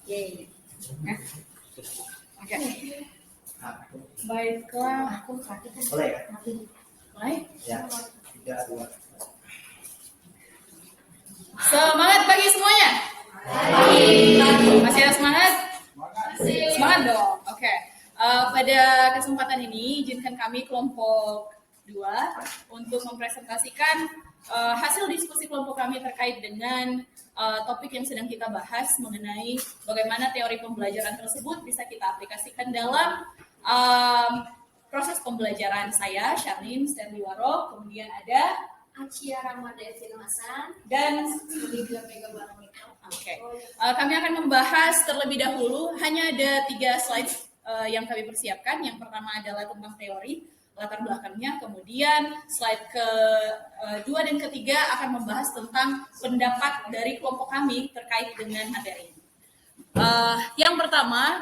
Yeay. Nah. Oke. Baiklah, aku sakit. Boleh ya? Boleh? Ya. 3, 2. Semangat pagi semuanya. Masih ada semangat? Semangat dong. Oke. Pada kesempatan ini, izinkan kami kelompok 2 untuk mempresentasikan hasil diskusi kelompok kami terkait dengan topik yang sedang kita bahas mengenai bagaimana teori pembelajaran tersebut bisa kita aplikasikan dalam proses pembelajaran saya, Charlene Sterliwaro, kemudian ada Acia Ramada Evin Hasan dan Lydia Mega Barangito. Oke. Kami akan membahas terlebih dahulu, hanya ada 3 slide yang kami persiapkan. Yang pertama adalah tentang teori, latar belakangnya, kemudian slide ke-2 dan ketiga akan membahas tentang pendapat dari kelompok kami terkait dengan materi. Yang pertama,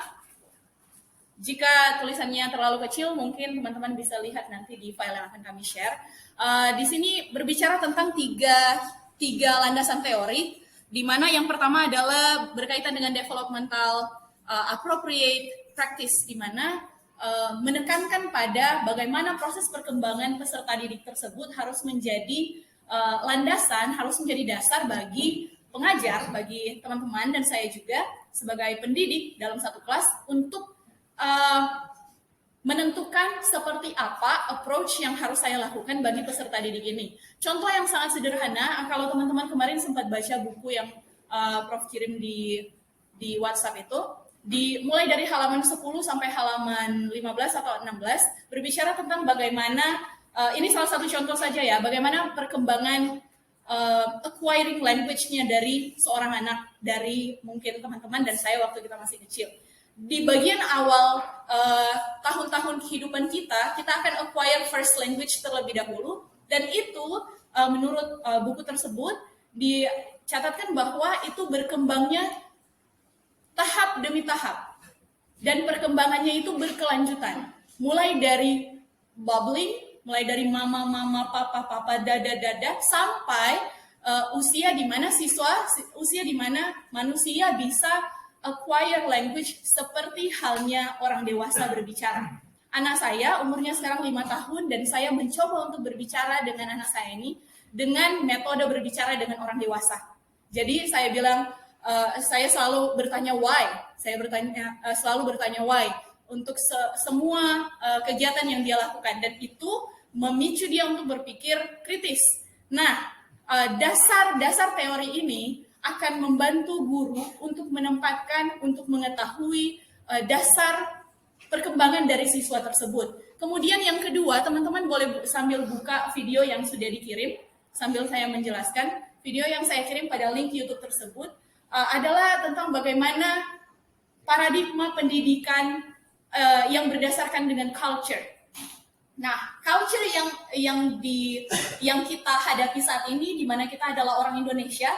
jika tulisannya terlalu kecil, mungkin teman-teman bisa lihat nanti di file yang akan kami share. Di sini berbicara tentang tiga landasan teori, di mana yang pertama adalah berkaitan dengan developmental appropriate practice, di mana menekankan pada bagaimana proses perkembangan peserta didik tersebut harus menjadi landasan, harus menjadi dasar bagi pengajar, bagi teman-teman dan saya juga sebagai pendidik dalam satu kelas untuk menentukan seperti apa approach yang harus saya lakukan bagi peserta didik ini. Contoh yang sangat sederhana, kalau teman-teman kemarin sempat baca buku yang Prof kirim di WhatsApp itu, mulai dari halaman 10 sampai halaman 15 atau 16, berbicara tentang bagaimana, ini salah satu contoh saja ya, bagaimana perkembangan acquiring language-nya dari seorang anak, dari mungkin teman-teman dan saya waktu kita masih kecil. Di bagian awal tahun-tahun kehidupan kita akan acquire first language terlebih dahulu, dan itu menurut buku tersebut dicatatkan bahwa itu berkembangnya tahap demi tahap, dan perkembangannya itu berkelanjutan, mulai dari bubbling, mulai dari mama, papa, dada, sampai usia di mana manusia bisa acquire language seperti halnya orang dewasa berbicara. Anak saya umurnya sekarang 5 tahun dan saya mencoba untuk berbicara dengan anak saya ini dengan metode berbicara dengan orang dewasa. Jadi saya bilang, saya selalu bertanya why. Selalu bertanya why untuk semua kegiatan yang dia lakukan, dan itu memicu dia untuk berpikir kritis. Nah, dasar teori ini akan membantu guru untuk menempatkan, untuk mengetahui dasar perkembangan dari siswa tersebut. Kemudian yang kedua, teman-teman boleh sambil buka video yang sudah dikirim, sambil saya menjelaskan. Video yang saya kirim pada link YouTube tersebut adalah tentang bagaimana paradigma pendidikan yang berdasarkan dengan culture. Nah, culture yang kita hadapi saat ini, di mana kita adalah orang Indonesia,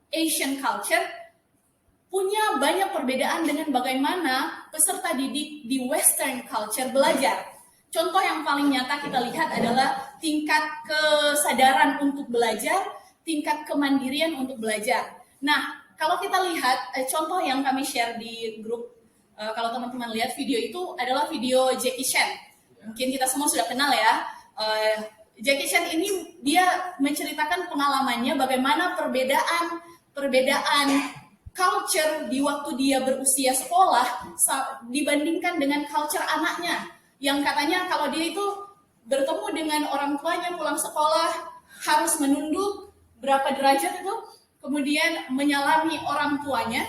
Asian culture, punya banyak perbedaan dengan bagaimana peserta didik di Western culture belajar. Contoh yang paling nyata kita lihat adalah tingkat kesadaran untuk belajar, tingkat kemandirian untuk belajar. Nah, kalau kita lihat contoh yang kami share di grup, kalau teman-teman lihat video itu adalah video Jackie Chan. Mungkin kita semua sudah kenal ya. Jackie Chan ini dia menceritakan pengalamannya bagaimana perbedaan culture di waktu dia berusia sekolah dibandingkan dengan culture anaknya, yang katanya kalau dia itu bertemu dengan orang tuanya pulang sekolah harus menunduk berapa derajat itu, kemudian menyalami orang tuanya,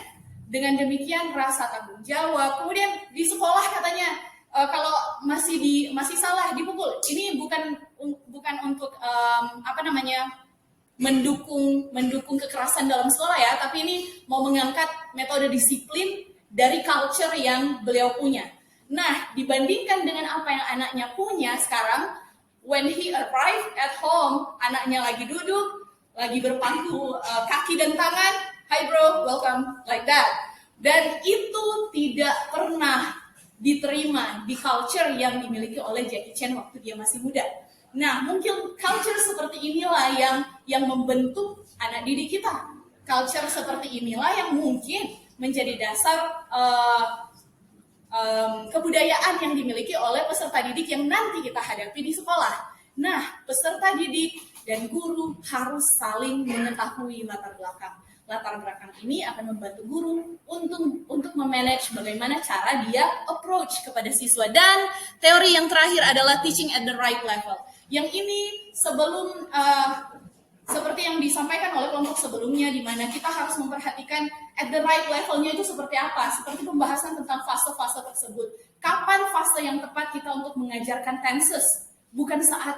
dengan demikian rasa tanggung jawab. Kemudian di sekolah katanya kalau masih salah dipukul. Ini bukan untuk mendukung kekerasan dalam sekolah ya, tapi ini mau mengangkat metode disiplin dari culture yang beliau punya. Nah, dibandingkan dengan apa yang anaknya punya sekarang, when he arrived at home, anaknya lagi duduk, lagi berpangku kaki dan tangan, hi bro, welcome, like that. Dan itu tidak pernah diterima di culture yang dimiliki oleh Jackie Chan waktu dia masih muda. Nah, mungkin culture seperti inilah yang membentuk anak didik kita. Culture seperti inilah yang mungkin menjadi dasar kebudayaan yang dimiliki oleh peserta didik yang nanti kita hadapi di sekolah. Nah, peserta didik dan guru harus saling mengetahui latar belakang. Latar belakang ini akan membantu guru untuk memanage bagaimana cara dia approach kepada siswa. Dan teori yang terakhir adalah teaching at the right level. Yang ini sebelum seperti yang disampaikan oleh kelompok sebelumnya, di mana kita harus memperhatikan at the right levelnya itu seperti apa, seperti pembahasan tentang fase-fase tersebut. Kapan fase yang tepat kita untuk mengajarkan tenses? Bukan saat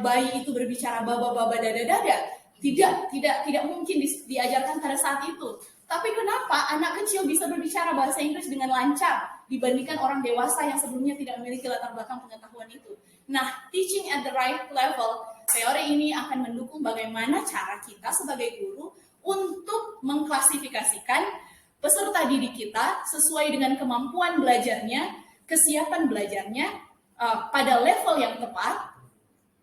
bayi itu berbicara baba-baba dada-dada. Tidak mungkin diajarkan pada saat itu. Tapi kenapa anak kecil bisa berbicara bahasa Inggris dengan lancar dibandingkan orang dewasa yang sebelumnya tidak memiliki latar belakang pengetahuan itu? Nah, teaching at the right level, teori ini akan mendukung bagaimana cara kita sebagai guru untuk mengklasifikasikan peserta didik kita sesuai dengan kemampuan belajarnya, kesiapan belajarnya pada level yang tepat,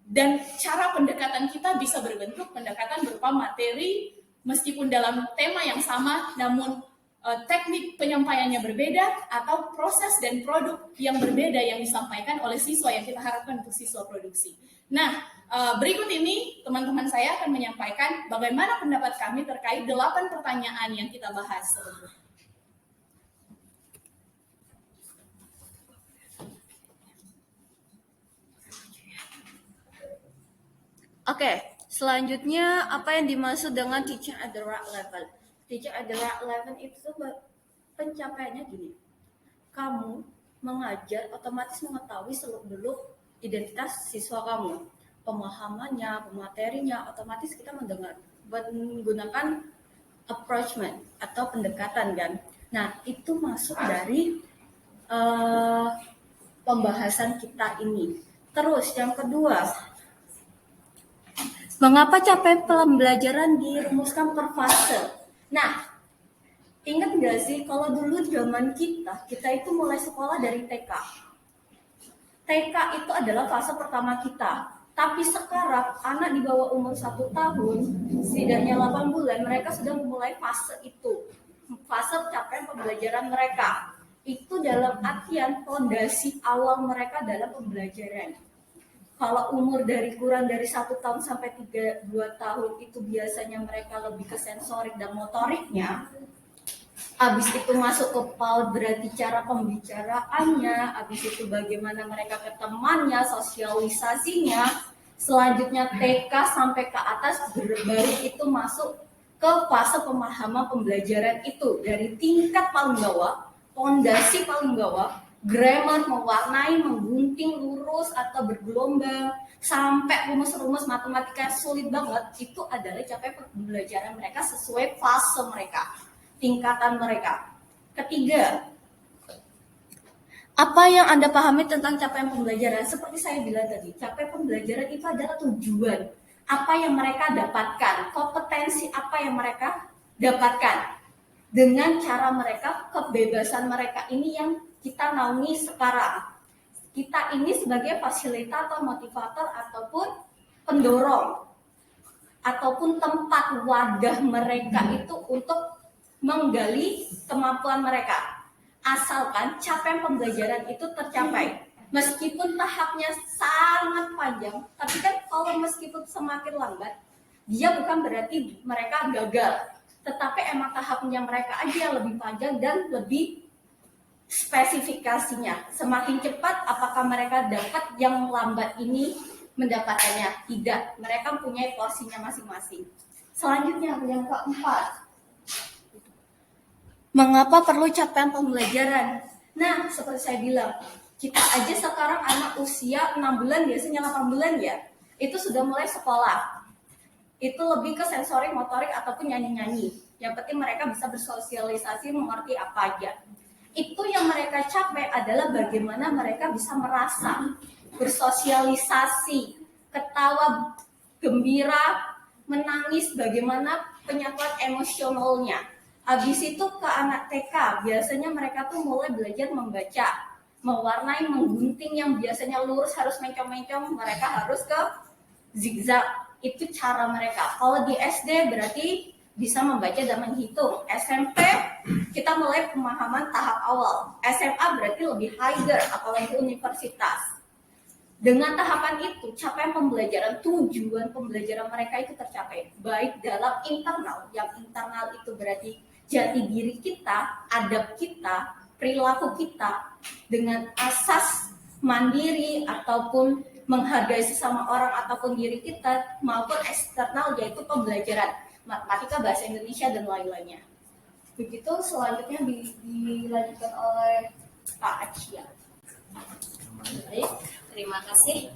dan cara pendekatan kita bisa berbentuk pendekatan berupa materi, meskipun dalam tema yang sama, namun teknik penyampaiannya berbeda, atau proses dan produk yang berbeda yang disampaikan oleh siswa yang kita harapkan untuk siswa produksi. Nah, berikut ini teman-teman saya akan menyampaikan bagaimana pendapat kami terkait 8 pertanyaan yang kita bahas. Oke, selanjutnya apa yang dimaksud dengan teaching at the right level? Teaching at the right level itu pencapaiannya gini. Kamu mengajar otomatis mengetahui seluk-beluk identitas siswa kamu. Pemahamannya, pematerinya, otomatis kita menggunakan approachment atau pendekatan kan. Nah, itu masuk dari pembahasan kita ini. Terus yang kedua, mengapa capaian pembelajaran dirumuskan per fase? Nah, ingat nggak sih kalau dulu zaman kita itu mulai sekolah dari TK. TK itu adalah fase pertama kita. Tapi sekarang anak di bawah umur 1 tahun, setidaknya 8 bulan, mereka sudah memulai fase itu. Fase capaian pembelajaran mereka. Itu dalam artian fondasi awal mereka dalam pembelajaran. Kalau umur kurang dari 1 tahun sampai 2 tahun itu biasanya mereka lebih ke sensorik dan motoriknya. Habis itu masuk ke PAUD berarti cara pembicaraannya, habis itu bagaimana mereka ke temannya, sosialisasinya. Selanjutnya TK sampai ke atas baru itu masuk ke fase pemahaman pembelajaran itu dari tingkat paling bawah, fondasi paling bawah, grammar, mewarnai, menggunting, lurus atau bergelombang sampai rumus-rumus matematika sulit banget, itu adalah capaian pembelajaran mereka sesuai fase mereka, tingkatan mereka. Ketiga, apa yang Anda pahami tentang capaian pembelajaran? Seperti saya bilang tadi, capaian pembelajaran itu adalah tujuan, apa yang mereka dapatkan, kompetensi apa yang mereka dapatkan dengan cara mereka, kebebasan mereka ini yang kita naungi sekarang. Kita ini sebagai fasilitator, motivator, ataupun pendorong, ataupun tempat wadah mereka itu untuk menggali kemampuan mereka. Asalkan capaian pembelajaran itu tercapai. Meskipun tahapnya sangat panjang, tapi kan kalau meskipun semakin lambat, dia bukan berarti mereka gagal. Tetapi emang tahapnya mereka aja yang lebih panjang dan lebih spesifikasinya. Semakin cepat apakah mereka dapat, yang lambat ini mendapatkannya? Tidak, mereka punya porsinya masing-masing. Selanjutnya yang keempat, mengapa perlu capaian pembelajaran? Nah, seperti saya bilang, kita aja sekarang anak usia 6 bulan, biasanya 8 bulan ya, itu sudah mulai sekolah. Itu lebih ke sensorik, motorik, ataupun nyanyi-nyanyi. Yang penting mereka bisa bersosialisasi, mengerti apa aja. Itu yang mereka capai adalah bagaimana mereka bisa merasa, bersosialisasi, ketawa, gembira, menangis, bagaimana penyatuan emosionalnya. Habis itu ke anak TK, biasanya mereka tuh mulai belajar membaca, mewarnai, menggunting yang biasanya lurus harus mencong-mencong, mereka harus ke zigzag. itu cara mereka. Kalau di SD berarti bisa membaca dan menghitung. SMP kita mulai pemahaman tahap awal. SMA berarti lebih higher, apalagi universitas. Dengan tahapan itu, capaian pembelajaran, tujuan pembelajaran mereka itu tercapai. Baik dalam internal, yang internal itu berarti jati diri kita, adab kita, perilaku kita, dengan asas mandiri ataupun menghargai sesama orang ataupun diri kita, maupun eksternal yaitu pembelajaran matematika, bahasa Indonesia, dan lain-lainnya. Begitu selanjutnya dilanjutkan oleh Pak Acia. Baik, terima kasih.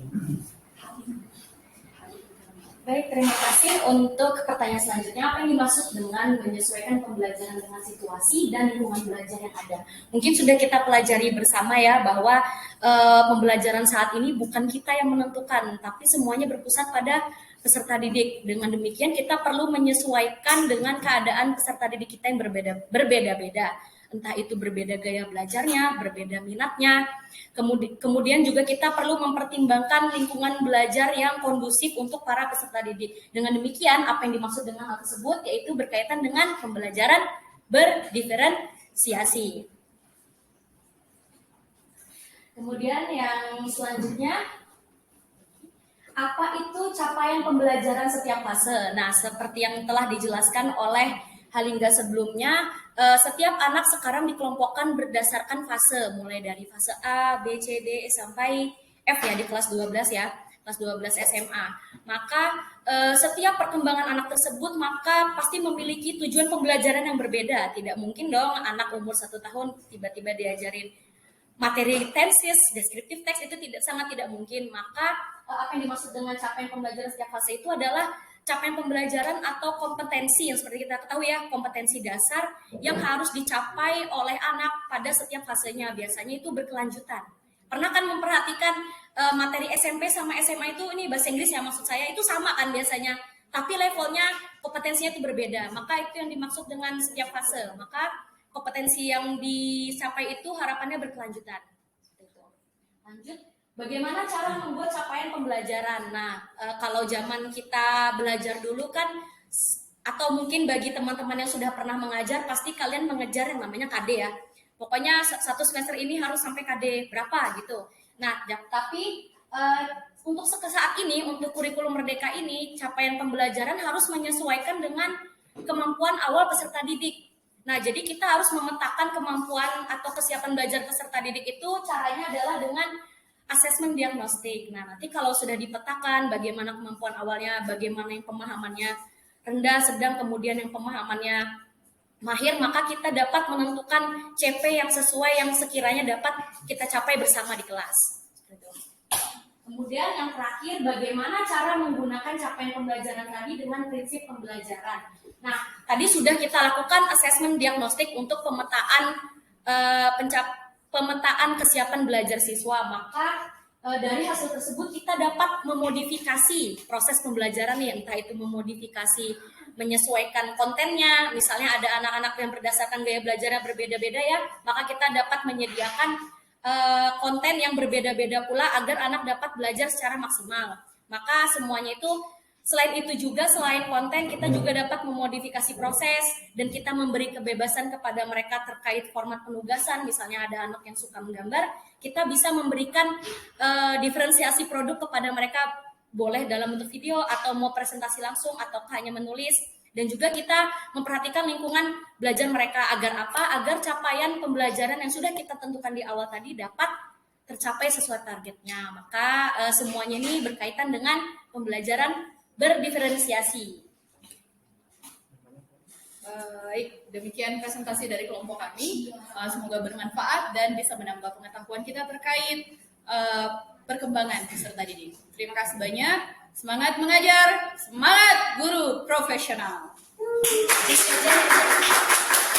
Baik, terima kasih. Untuk pertanyaan selanjutnya, apa yang dimaksud dengan menyesuaikan pembelajaran dengan situasi dan lingkungan belajar yang ada? Mungkin sudah kita pelajari bersama ya, bahwa pembelajaran saat ini bukan kita yang menentukan, tapi semuanya berpusat pada peserta didik. Dengan demikian, kita perlu menyesuaikan dengan keadaan peserta didik kita yang berbeda-beda. Entah itu berbeda gaya belajarnya, berbeda minatnya. Kemudian juga kita perlu mempertimbangkan lingkungan belajar yang kondusif untuk para peserta didik. Dengan demikian, apa yang dimaksud dengan hal tersebut yaitu berkaitan dengan pembelajaran berdiferensiasi. Kemudian yang selanjutnya, apa itu capaian pembelajaran setiap fase? Nah, seperti yang telah dijelaskan oleh Halingga sebelumnya, setiap anak sekarang dikelompokkan berdasarkan fase, mulai dari fase A, B, C, D, sampai F ya, di kelas 12 ya, kelas 12 SMA. Maka setiap perkembangan anak tersebut maka pasti memiliki tujuan pembelajaran yang berbeda. Tidak mungkin dong anak umur 1 tahun tiba-tiba diajarin materi tenses, deskriptif teks, itu sangat tidak mungkin. Maka apa yang dimaksud dengan capaian pembelajaran setiap fase itu adalah capaian pembelajaran atau kompetensi yang seperti kita ketahui ya, kompetensi dasar yang harus dicapai oleh anak pada setiap fasenya. Biasanya itu berkelanjutan. Pernah kan memperhatikan materi SMP sama SMA itu, ini bahasa Inggris ya maksud saya, itu sama kan biasanya, tapi levelnya kompetensinya itu berbeda. Maka itu yang dimaksud dengan setiap fase. Maka kompetensi yang dicapai itu harapannya berkelanjutan. Lanjut. Bagaimana cara membuat capaian pembelajaran? Nah, kalau zaman kita belajar dulu kan, atau mungkin bagi teman-teman yang sudah pernah mengajar, pasti kalian mengejar yang namanya KD ya. Pokoknya 1 semester ini harus sampai KD berapa gitu. Nah, tapi untuk saat ini, untuk kurikulum Merdeka ini, capaian pembelajaran harus menyesuaikan dengan kemampuan awal peserta didik. Nah, jadi kita harus memetakan kemampuan atau kesiapan belajar peserta didik itu, caranya adalah dengan asesmen diagnostik. Nah, nanti kalau sudah dipetakan bagaimana kemampuan awalnya, bagaimana yang pemahamannya rendah, sedang, kemudian yang pemahamannya mahir, maka kita dapat menentukan CP yang sesuai, yang sekiranya dapat kita capai bersama di kelas. Kemudian yang terakhir, bagaimana cara menggunakan capaian pembelajaran tadi dengan prinsip pembelajaran. Nah, tadi sudah kita lakukan asesmen diagnostik untuk pemetaan pemetaan kesiapan belajar siswa. Maka dari hasil tersebut kita dapat memodifikasi proses pembelajaran ya, entah itu memodifikasi menyesuaikan kontennya, misalnya ada anak-anak yang berdasarkan gaya belajarnya berbeda-beda ya, maka kita dapat menyediakan konten yang berbeda-beda pula agar anak dapat belajar secara maksimal. Maka semuanya itu, selain itu juga, selain konten, kita juga dapat memodifikasi proses dan kita memberi kebebasan kepada mereka terkait format penugasan. Misalnya ada anak yang suka menggambar, kita bisa memberikan diferensiasi produk kepada mereka, boleh dalam bentuk video atau mau presentasi langsung atau hanya menulis. Dan juga kita memperhatikan lingkungan belajar mereka agar apa? Agar capaian pembelajaran yang sudah kita tentukan di awal tadi dapat tercapai sesuai targetnya. Maka semuanya ini berkaitan dengan pembelajaran berdiferensiasi. Baik, demikian presentasi dari kelompok kami. Semoga bermanfaat dan bisa menambah pengetahuan kita terkait perkembangan peserta didik. Terima kasih banyak. Semangat mengajar, semangat guru profesional.